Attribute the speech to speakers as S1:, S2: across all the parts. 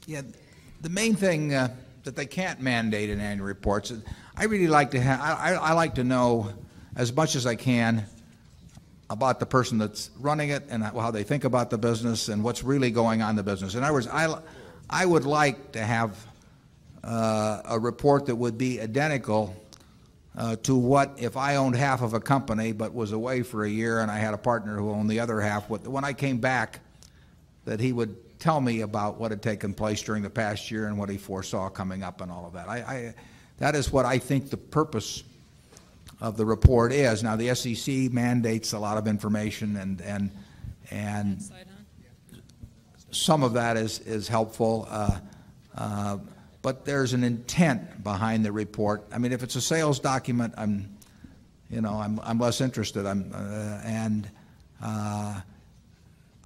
S1: Yeah, the main thing that they can't mandate in annual reports, I really like to have, I like to know as much as I can about the person that's running it and how they think about the business and what's really going on in the business. In other words, I would like to have a report that would be identical to what if I owned half of a company but was away for a year and I had a partner who owned the other half. When I came back, that he would tell me about what had taken place during the past year and what he foresaw coming up and all of that. That is what I think the purpose of the report is. Now, the SEC mandates a lot of information, and some of that is helpful, but there's an intent behind the report. I mean, if it's a sales document, I'm less interested.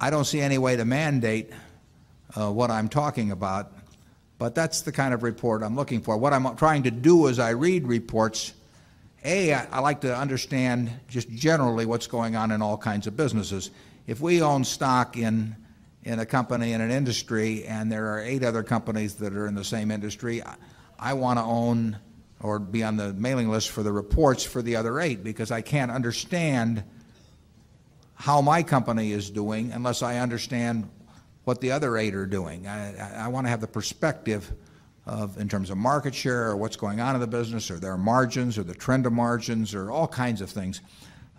S1: I don't see any way to mandate what I'm talking about, but that's the kind of report I'm looking for. What I'm trying to do as I read reports, I like to understand just generally what's going on in all kinds of businesses. If we own stock in a company in an industry and there are 8 other companies that are in the same industry, I want to own or be on the mailing list for the reports for the other 8, because I can't understand how my company is doing unless I understand what the other 8 are doing. I want to have the perspective of, in terms of market share or what's going on in the business or their margins or the trend of margins or all kinds of things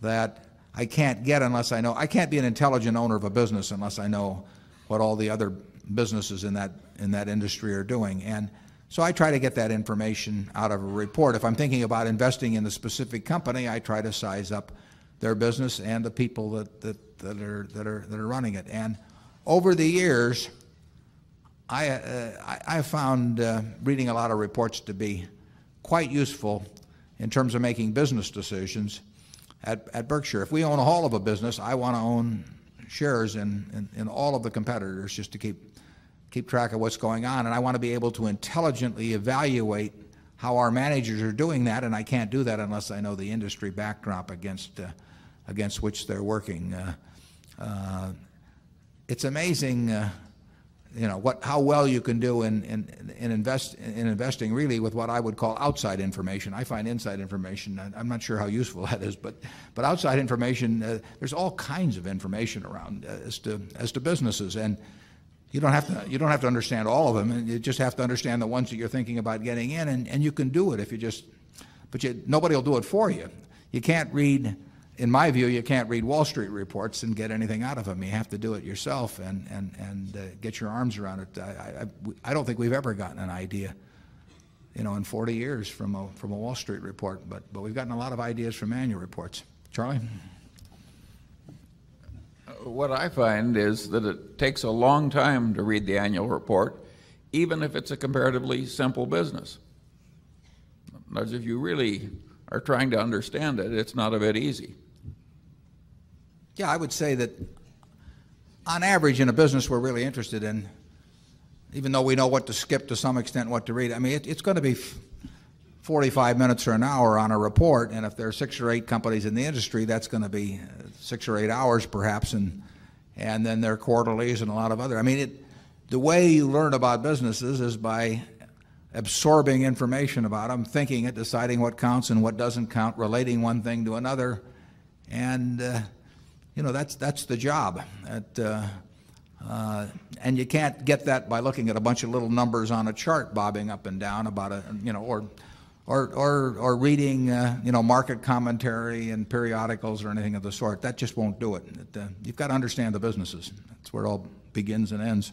S1: that I can't get unless I know. I can't be an intelligent owner of a business unless I know what all the other businesses in that industry are doing. And so I try to get that information out of a report. If I'm thinking about investing in a specific company, I try to size up their business and the people that are running it. And over the years, I found reading a lot of reports to be quite useful in terms of making business decisions at Berkshire. If we own a whole of a business, I want to own shares in all of the competitors just to keep track of what's going on. And I want to be able to intelligently evaluate how our managers are doing that, and I can't do that unless I know the industry backdrop against which they're working. It's amazing, how well you can do in investing really with what I would call outside information. I find inside information, I'm not sure how useful that is, but outside information, there's all kinds of information around as to businesses, and you don't have to understand all of them, and you just have to understand the ones that you're thinking about getting in, and you can do it if you just, nobody will do it for you. You can't read. In my view, you can't read Wall Street reports and get anything out of them. You have to do it yourself and get your arms around it. I don't think we've ever gotten an idea, in 40 years from a Wall Street report, but we've gotten a lot of ideas from annual reports. Charlie?
S2: What I find is that it takes a long time to read the annual report, even if it's a comparatively simple business. Because if you really are trying to understand it, it's not a bit easy.
S1: Yeah, I would say that on average in a business we're really interested in, even though we know what to skip to some extent, what to read, I mean, it's going to be 45 minutes or an hour on a report, and if there are 6 or 8 companies in the industry, that's going to be 6 or 8 hours perhaps, and then there are quarterlies and a lot of other. I mean, the way you learn about businesses is by absorbing information about them, thinking it, deciding what counts and what doesn't count, relating one thing to another, and that's the job. And you can't get that by looking at a bunch of little numbers on a chart bobbing up and down about or reading market commentary and periodicals or anything of the sort. That just won't do it. You've got to understand the businesses. That's where it all begins and ends.